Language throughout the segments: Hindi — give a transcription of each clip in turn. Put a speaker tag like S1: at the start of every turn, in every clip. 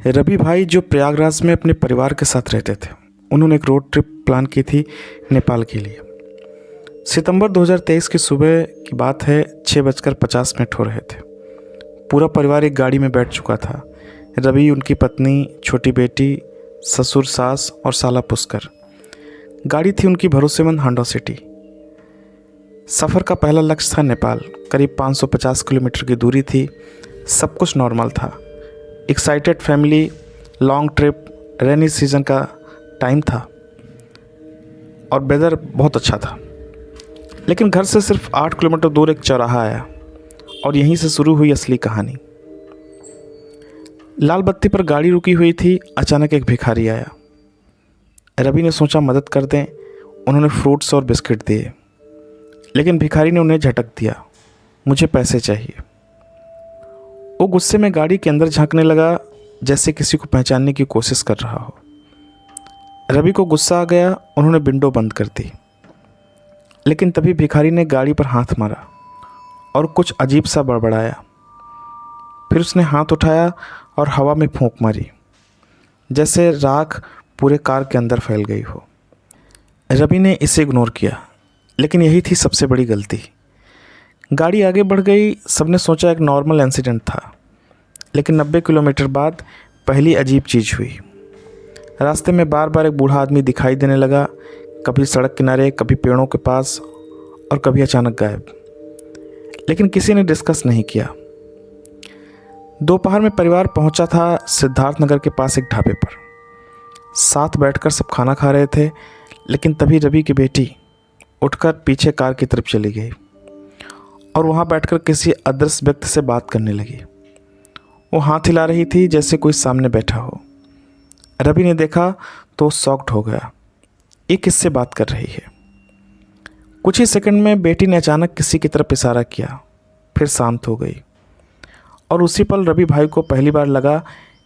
S1: रवि भाई जो प्रयागराज में अपने परिवार के साथ रहते थे, उन्होंने एक रोड ट्रिप प्लान की थी नेपाल के लिए। सितंबर 2023 की सुबह की बात है। 6:50 हो रहे थे। पूरा परिवार एक गाड़ी में बैठ चुका था। रवि, उनकी पत्नी, छोटी बेटी, ससुर, सास और साला पुष्कर। गाड़ी थी उनकी भरोसेमंद होंडा सिटी। सफ़र का पहला लक्ष्य था नेपाल। करीब 550 किलोमीटर की दूरी थी। सब कुछ नॉर्मल था। Excited family, long trip, rainy season का टाइम था और वेदर बहुत अच्छा था। लेकिन घर से सिर्फ 8 किलोमीटर दूर एक चौराहा आया और यहीं से शुरू हुई असली कहानी। लाल बत्ती पर गाड़ी रुकी हुई थी। अचानक एक भिखारी आया। रवि ने सोचा मदद कर दें। उन्होंने फ्रूट्स और बिस्किट दिए, लेकिन भिखारी ने उन्हें झटक दिया। मुझे पैसे चाहिए। वो गुस्से में गाड़ी के अंदर झांकने लगा, जैसे किसी को पहचानने की कोशिश कर रहा हो। रवि को गुस्सा आ गया। उन्होंने विंडो बंद कर दी, लेकिन तभी भिखारी ने गाड़ी पर हाथ मारा और कुछ अजीब सा बड़बड़ाया। फिर उसने हाथ उठाया और हवा में फूंक मारी, जैसे राख पूरे कार के अंदर फैल गई हो। रवि ने इसे इग्नोर किया, लेकिन यही थी सबसे बड़ी गलती। गाड़ी आगे बढ़ गई। सबने सोचा एक नॉर्मल इंसिडेंट था, लेकिन 90 किलोमीटर बाद पहली अजीब चीज़ हुई। रास्ते में बार बार एक बूढ़ा आदमी दिखाई देने लगा, कभी सड़क किनारे, कभी पेड़ों के पास और कभी अचानक गायब। लेकिन किसी ने डिस्कस नहीं किया। दोपहर में परिवार पहुंचा था सिद्धार्थ नगर के पास एक ढाबे पर। साथ बैठकर सब खाना खा रहे थे, लेकिन तभी रवि की बेटी उठकर पीछे कार की तरफ चली गई और वहां बैठकर किसी अदृश्य व्यक्ति से बात करने लगी। वो हाथ हिला रही थी, जैसे कोई सामने बैठा हो। रवि ने देखा तो शॉक्ड हो गया। ये किससे बात कर रही है? कुछ ही सेकंड में बेटी ने अचानक किसी की तरफ इशारा किया, फिर शांत हो गई। और उसी पल रवि भाई को पहली बार लगा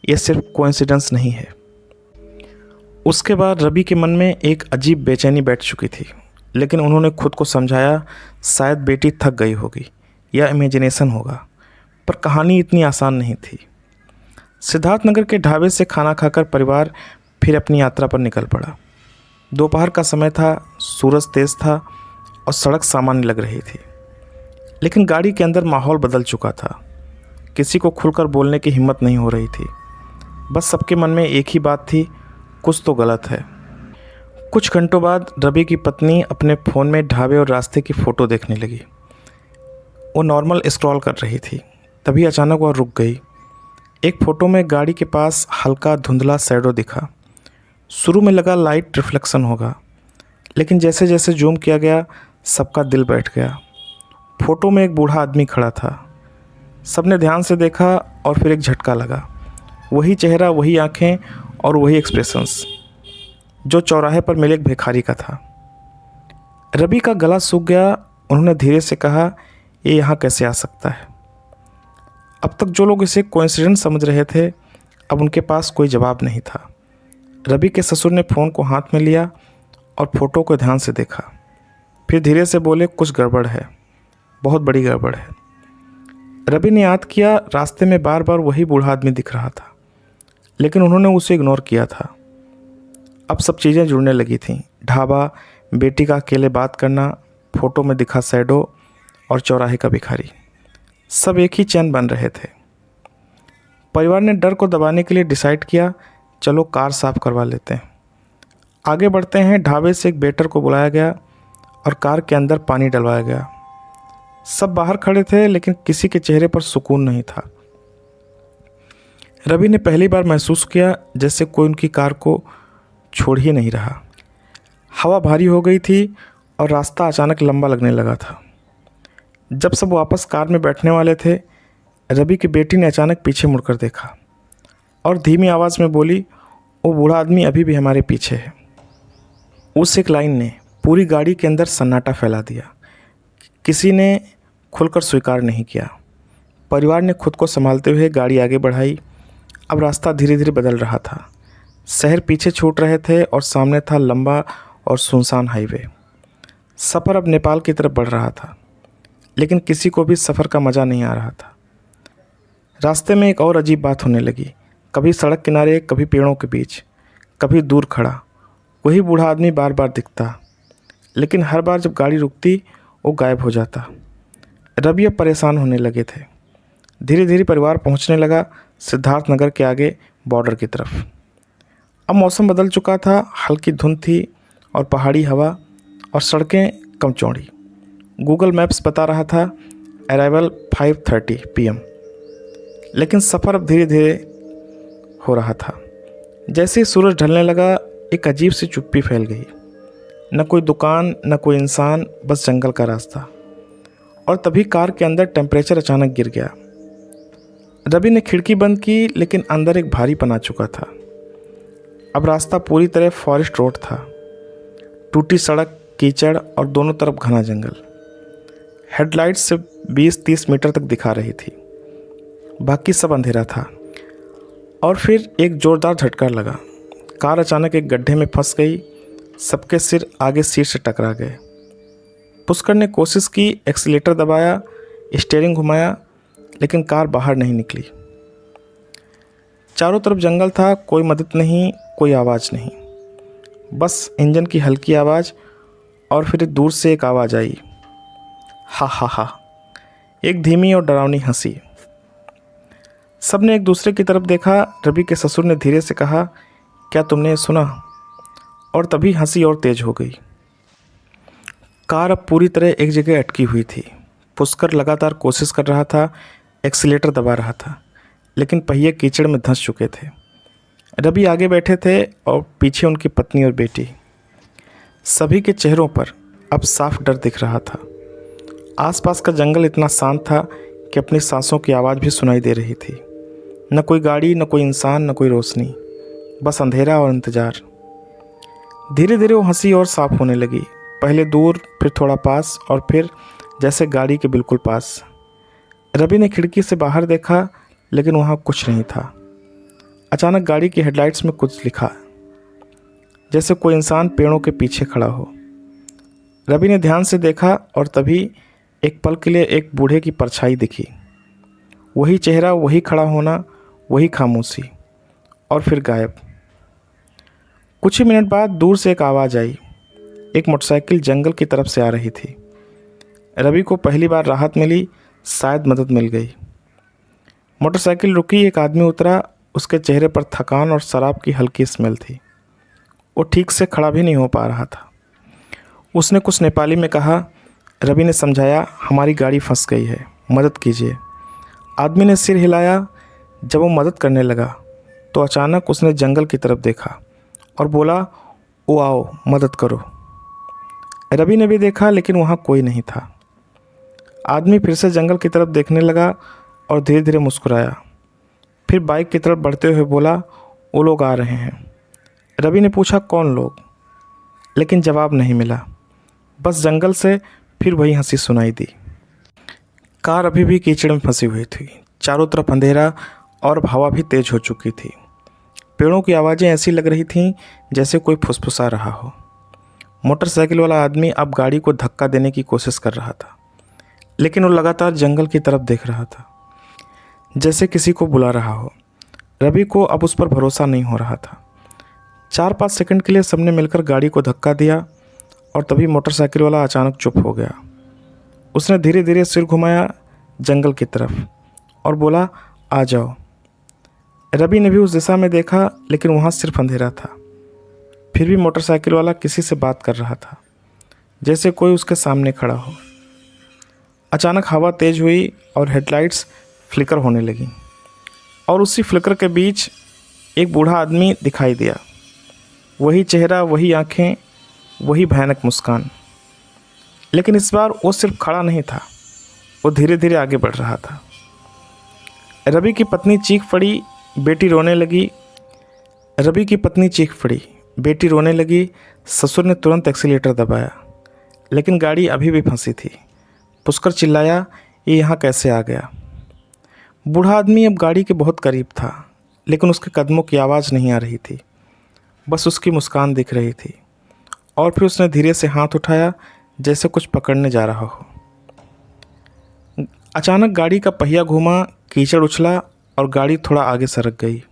S1: ये सिर्फ कोइंसिडेंस नहीं है। उसके बाद रवि के मन में एक अजीब बेचैनी बैठ चुकी थी, लेकिन उन्होंने खुद को समझाया शायद बेटी थक गई होगी या इमेजिनेशन होगा। पर कहानी इतनी आसान नहीं थी। सिद्धार्थनगर के ढाबे से खाना खाकर परिवार फिर अपनी यात्रा पर निकल पड़ा। दोपहर का समय था, सूरज तेज था और सड़क सामान्य लग रही थी, लेकिन गाड़ी के अंदर माहौल बदल चुका था। किसी को खुलकर बोलने की हिम्मत नहीं हो रही थी। बस सबके मन में एक ही बात थी, कुछ तो गलत है। कुछ घंटों बाद रवि की पत्नी अपने फ़ोन में ढाबे और रास्ते की फ़ोटो देखने लगी। वो नॉर्मल स्क्रॉल कर रही थी, तभी अचानक वह रुक गई। एक फ़ोटो में गाड़ी के पास हल्का धुंधला शैडो दिखा। शुरू में लगा लाइट रिफ्लेक्शन होगा, लेकिन जैसे जैसे जूम किया गया सबका दिल बैठ गया। फ़ोटो में एक बूढ़ा आदमी खड़ा था। सबने ध्यान से देखा और फिर एक झटका लगा। वही चेहरा, वही आँखें और वही एक्सप्रेशंस जो चौराहे पर मिले एक भिखारी का था। रवि का गला सूख गया। उन्होंने धीरे से कहा, ये यहाँ कैसे आ सकता है? अब तक जो लोग इसे कोइंसिडेंस समझ रहे थे, अब उनके पास कोई जवाब नहीं था। रवि के ससुर ने फ़ोन को हाथ में लिया और फ़ोटो को ध्यान से देखा। फिर धीरे से बोले, कुछ गड़बड़ है, बहुत बड़ी गड़बड़ है। रवि ने याद किया, रास्ते में बार बार वही बूढ़ा आदमी दिख रहा था, लेकिन उन्होंने उसे इग्नोर किया था। अब सब चीज़ें जुड़ने लगी थीं। ढाबा, बेटी का अकेले बात करना, फ़ोटो में दिखा शैडो और चौराहे का भिखारी, सब एक ही चैन बन रहे थे। परिवार ने डर को दबाने के लिए डिसाइड किया, चलो कार साफ़ करवा लेते हैं, आगे बढ़ते हैं। ढाबे से एक वेटर को बुलाया गया और कार के अंदर पानी डलवाया गया। सब बाहर खड़े थे, लेकिन किसी के चेहरे पर सुकून नहीं था। रवि ने पहली बार महसूस किया जैसे कोई उनकी कार को छोड़ ही नहीं रहा। हवा भारी हो गई थी और रास्ता अचानक लंबा लगने लगा था। जब सब वापस कार में बैठने वाले थे, रवि की बेटी ने अचानक पीछे मुड़कर देखा और धीमी आवाज़ में बोली, वो बूढ़ा आदमी अभी भी हमारे पीछे है। उस एक लाइन ने पूरी गाड़ी के अंदर सन्नाटा फैला दिया। किसी ने खुलकर स्वीकार नहीं किया। परिवार ने खुद को संभालते हुए गाड़ी आगे बढ़ाई। अब रास्ता धीरे धीरे बदल रहा था। शहर पीछे छूट रहे थे और सामने था लंबा और सुनसान हाईवे। सफ़र अब नेपाल की तरफ बढ़ रहा था, लेकिन किसी को भी सफ़र का मज़ा नहीं आ रहा था। रास्ते में एक और अजीब बात होने लगी। कभी सड़क किनारे, कभी पेड़ों के बीच, कभी दूर खड़ा वही बूढ़ा आदमी बार बार दिखता, लेकिन हर बार जब गाड़ी रुकती वो गायब हो जाता। रवि अब परेशान होने लगे थे। धीरे धीरे परिवार पहुंचने लगा सिद्धार्थ नगर के आगे बॉर्डर की तरफ। अब मौसम बदल चुका था, हल्की धुंध थी और पहाड़ी हवा और सड़कें कम चौड़ी। गूगल मैप्स बता रहा था अराइवल 5:30 PM, लेकिन सफ़र अब धीरे धीरे हो रहा था। जैसे ही सूरज ढलने लगा एक अजीब सी चुप्पी फैल गई। न कोई दुकान, न कोई इंसान, बस जंगल का रास्ता। और तभी कार के अंदर टेम्परेचर अचानक गिर गया। रवि ने खिड़की बंद की, लेकिन अंदर एक भारीपन आ चुका था। अब रास्ता पूरी तरह फॉरेस्ट रोड था। टूटी सड़क, कीचड़ और दोनों तरफ घना जंगल। हेडलाइट से 20-30 मीटर तक दिखा रही थी, बाकी सब अंधेरा था। और फिर एक ज़ोरदार झटका लगा। कार अचानक एक गड्ढे में फंस गई। सबके सिर आगे सीट से टकरा गए। पुष्कर ने कोशिश की, एक्सीलेटर दबाया, स्टीयरिंग घुमाया, लेकिन कार बाहर नहीं निकली। चारों तरफ जंगल था, कोई मदद नहीं, कोई आवाज़ नहीं, बस इंजन की हल्की आवाज़। और फिर दूर से एक आवाज़ आई, हा हा हा, एक धीमी और डरावनी हंसी। सबने एक दूसरे की तरफ देखा। रवि के ससुर ने धीरे से कहा, क्या तुमने ये सुना? और तभी हंसी और तेज हो गई। कार अब पूरी तरह एक जगह अटकी हुई थी। पुष्कर लगातार कोशिश कर रहा था, एक्सीलेटर दबा रहा था, लेकिन पहिए कीचड़ में धंस चुके थे। रवि आगे बैठे थे और पीछे उनकी पत्नी और बेटी। सभी के चेहरों पर अब साफ डर दिख रहा था। आसपास का जंगल इतना शांत था कि अपनी सांसों की आवाज़ भी सुनाई दे रही थी। न कोई गाड़ी, न कोई इंसान, न कोई रोशनी, बस अंधेरा और इंतज़ार। धीरे धीरे वो हंसी और साफ होने लगी, पहले दूर, फिर थोड़ा पास और फिर जैसे गाड़ी के बिल्कुल पास। रवि ने खिड़की से बाहर देखा, लेकिन वहाँ कुछ नहीं था। अचानक गाड़ी की हेडलाइट्स में कुछ लिखा, जैसे कोई इंसान पेड़ों के पीछे खड़ा हो। रवि ने ध्यान से देखा और तभी एक पल के लिए एक बूढ़े की परछाई दिखी। वही चेहरा, वही खड़ा होना, वही खामोशी, और फिर गायब। कुछ ही मिनट बाद दूर से एक आवाज़ आई। एक मोटरसाइकिल जंगल की तरफ से आ रही थी। रवि को पहली बार राहत मिली, शायद मदद मिल गई। मोटरसाइकिल रुकी, एक आदमी उतरा। उसके चेहरे पर थकान और शराब की हल्की स्मेल थी। वो ठीक से खड़ा भी नहीं हो पा रहा था। उसने कुछ नेपाली में कहा। रवि ने समझाया, हमारी गाड़ी फंस गई है, मदद कीजिए। आदमी ने सिर हिलाया। जब वो मदद करने लगा तो अचानक उसने जंगल की तरफ देखा और बोला, ओ आओ, मदद करो। रवि ने भी देखा, लेकिन वहाँ कोई नहीं था। आदमी फिर से जंगल की तरफ देखने लगा और धीरे धीरे मुस्कुराया। फिर बाइक की तरफ बढ़ते हुए बोला, वो लोग आ रहे हैं। रवि ने पूछा, कौन लोग? लेकिन जवाब नहीं मिला। बस जंगल से फिर वही हंसी सुनाई दी। कार अभी भी कीचड़ में फंसी हुई थी। चारों तरफ अंधेरा और हवा भी तेज हो चुकी थी। पेड़ों की आवाज़ें ऐसी लग रही थीं जैसे कोई फुसफुसा रहा हो। मोटरसाइकिल वाला आदमी अब गाड़ी को धक्का देने की कोशिश कर रहा था, लेकिन वो लगातार जंगल की तरफ देख रहा था, जैसे किसी को बुला रहा हो। रवि को अब उस पर भरोसा नहीं हो रहा था। 4-5 सेकंड के लिए सबने मिलकर गाड़ी को धक्का दिया और तभी मोटरसाइकिल वाला अचानक चुप हो गया। उसने धीरे धीरे सिर घुमाया जंगल की तरफ और बोला, आ जाओ। रवि ने भी उस दिशा में देखा, लेकिन वहाँ सिर्फ अंधेरा था। फिर भी मोटरसाइकिल वाला किसी से बात कर रहा था, जैसे कोई उसके सामने खड़ा हो। अचानक हवा तेज हुई और हेडलाइट्स फ्लिकर होने लगी, और उसी फ्लिकर के बीच एक बूढ़ा आदमी दिखाई दिया। वही चेहरा, वही आंखें, वही भयानक मुस्कान। लेकिन इस बार वो सिर्फ खड़ा नहीं था, वो धीरे धीरे आगे बढ़ रहा था। रवि की पत्नी चीख पड़ी, बेटी रोने लगी। रवि की पत्नी चीख पड़ी, बेटी रोने लगी। ससुर ने तुरंत एक्सीलेटर दबाया, लेकिन गाड़ी अभी भी फंसी थी। पुष्कर चिल्लाया, ये यहाँ कैसे आ गया? बूढ़ा आदमी अब गाड़ी के बहुत करीब था, लेकिन उसके कदमों की आवाज़ नहीं आ रही थी, बस उसकी मुस्कान दिख रही थी। और फिर उसने धीरे से हाथ उठाया, जैसे कुछ पकड़ने जा रहा हो। अचानक गाड़ी का पहिया घूमा, कीचड़ उछला और गाड़ी थोड़ा आगे सरक गई।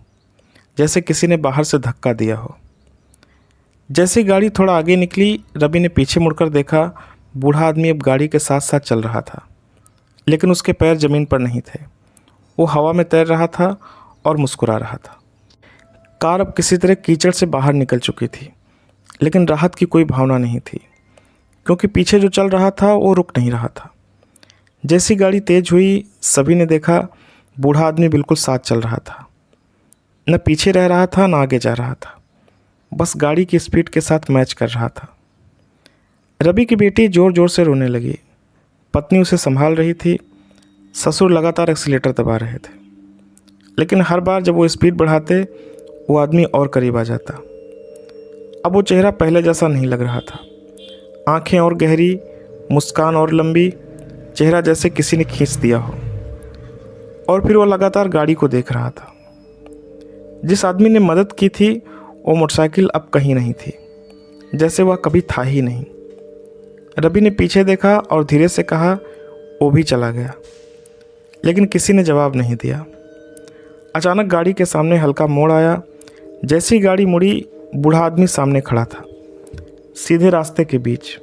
S1: जैसे किसी ने बाहर से धक्का दिया हो। जैसे ही गाड़ी थोड़ा आगे निकली, रवि ने पीछे मुड़कर देखा। बूढ़ा आदमी अब गाड़ी के साथ साथ चल रहा था, लेकिन उसके पैर ज़मीन पर नहीं थे। वो हवा में तैर रहा था और मुस्कुरा रहा था। कार अब किसी तरह कीचड़ से बाहर निकल चुकी थी, लेकिन राहत की कोई भावना नहीं थी, क्योंकि पीछे जो चल रहा था वो रुक नहीं रहा था। जैसी गाड़ी तेज हुई, सभी ने देखा बूढ़ा आदमी बिल्कुल साथ चल रहा था। न पीछे रह रहा था, न आगे जा रहा था, बस गाड़ी की स्पीड के साथ मैच कर रहा था। रवि की बेटी ज़ोर ज़ोर से रोने लगी। पत्नी उसे संभाल रही थी। ससुर लगातार एक्सीलेटर दबा रहे थे, लेकिन हर बार जब वो स्पीड बढ़ाते, वो आदमी और करीब आ जाता। अब वो चेहरा पहले जैसा नहीं लग रहा था। आंखें और गहरी, मुस्कान और लंबी, चेहरा जैसे किसी ने खींच दिया हो। और फिर वो लगातार गाड़ी को देख रहा था। जिस आदमी ने मदद की थी, वो मोटरसाइकिल अब कहीं नहीं थी, जैसे वह कभी था ही नहीं। रवि ने पीछे देखा और धीरे से कहा, वो भी चला गया। लेकिन किसी ने जवाब नहीं दिया। अचानक गाड़ी के सामने हल्का मोड़ आया। जैसी गाड़ी मुड़ी, बूढ़ा आदमी सामने खड़ा था, सीधे रास्ते के बीच।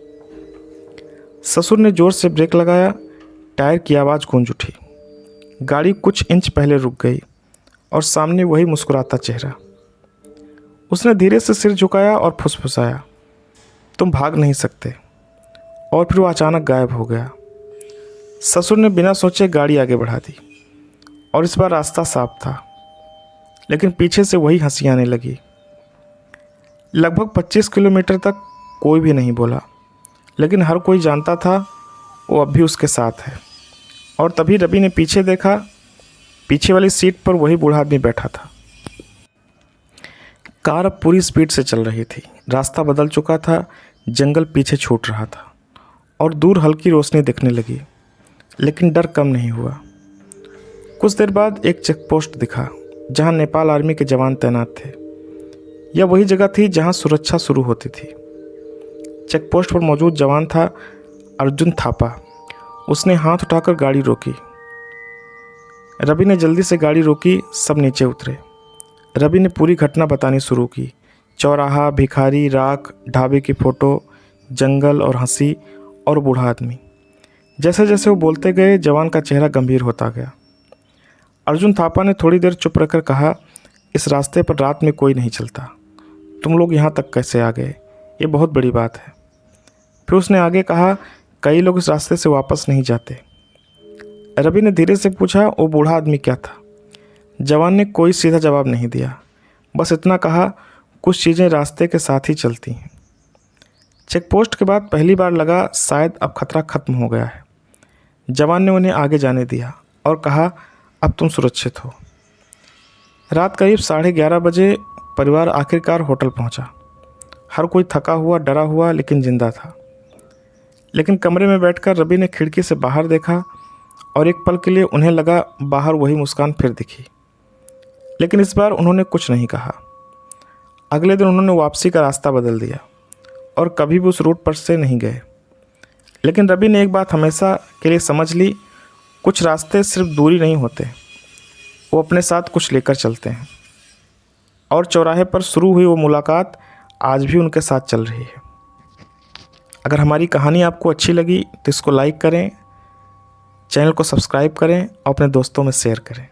S1: ससुर ने जोर से ब्रेक लगाया। टायर की आवाज़ गूंज उठी। गाड़ी कुछ इंच पहले रुक गई और सामने वही मुस्कुराता चेहरा। उसने धीरे से सिर झुकाया और फुसफुसाया, तुम भाग नहीं सकते। और फिर वो अचानक गायब हो गया। ससुर ने बिना सोचे गाड़ी आगे बढ़ा दी और इस बार रास्ता साफ था, लेकिन पीछे से वही हंसी आने लगी। लगभग 25 किलोमीटर तक कोई भी नहीं बोला, लेकिन हर कोई जानता था वो अब भी उसके साथ है। और तभी रवि ने पीछे देखा। पीछे वाली सीट पर वही बूढ़ा आदमी बैठा था। कार अब पूरी स्पीड से चल रही थी। रास्ता बदल चुका था, जंगल पीछे छूट रहा था और दूर हल्की रोशनी दिखने लगी, लेकिन डर कम नहीं हुआ। कुछ देर बाद एक चेक पोस्ट दिखा, जहां नेपाल आर्मी के जवान तैनात थे। यह वही जगह थी जहां सुरक्षा शुरू होती थी। चेक पोस्ट पर मौजूद जवान था अर्जुन थापा। उसने हाथ उठाकर गाड़ी रोकी। रवि ने जल्दी से गाड़ी रोकी। सब नीचे उतरे। रवि ने पूरी घटना बतानी शुरू की। चौराहा, भिखारी, राख, ढाबे की फ़ोटो, जंगल और हंसी और बूढ़ा आदमी। जैसे जैसे वो बोलते गए, जवान का चेहरा गंभीर होता गया। अर्जुन थापा ने थोड़ी देर चुप रहकर कहा, इस रास्ते पर रात में कोई नहीं चलता। तुम लोग यहाँ तक कैसे आ गए? ये बहुत बड़ी बात है। फिर उसने आगे कहा, कई लोग इस रास्ते से वापस नहीं जाते। रवि ने धीरे से पूछा, वो बूढ़ा आदमी क्या था? जवान ने कोई सीधा जवाब नहीं दिया, बस इतना कहा, कुछ चीज़ें रास्ते के साथ ही चलती हैं। चेक पोस्ट के बाद पहली बार लगा शायद अब खतरा खत्म हो गया है। जवान ने उन्हें आगे जाने दिया और कहा, अब तुम सुरक्षित हो। रात करीब 11:30 बजे परिवार आखिरकार होटल पहुंचा। हर कोई थका हुआ, डरा हुआ, लेकिन जिंदा था। लेकिन कमरे में बैठकर रवि ने खिड़की से बाहर देखा और एक पल के लिए उन्हें लगा बाहर वही मुस्कान फिर दिखी। लेकिन इस बार उन्होंने कुछ नहीं कहा। अगले दिन उन्होंने वापसी का रास्ता बदल दिया और कभी भी उस रूट पर से नहीं गए। लेकिन रवि ने एक बात हमेशा के लिए समझ ली, कुछ रास्ते सिर्फ दूरी नहीं होते, वो अपने साथ कुछ लेकर चलते हैं। और चौराहे पर शुरू हुई वो मुलाकात आज भी उनके साथ चल रही है। अगर हमारी कहानी आपको अच्छी लगी तो इसको लाइक करें, चैनल को सब्सक्राइब करें और अपने दोस्तों में शेयर करें।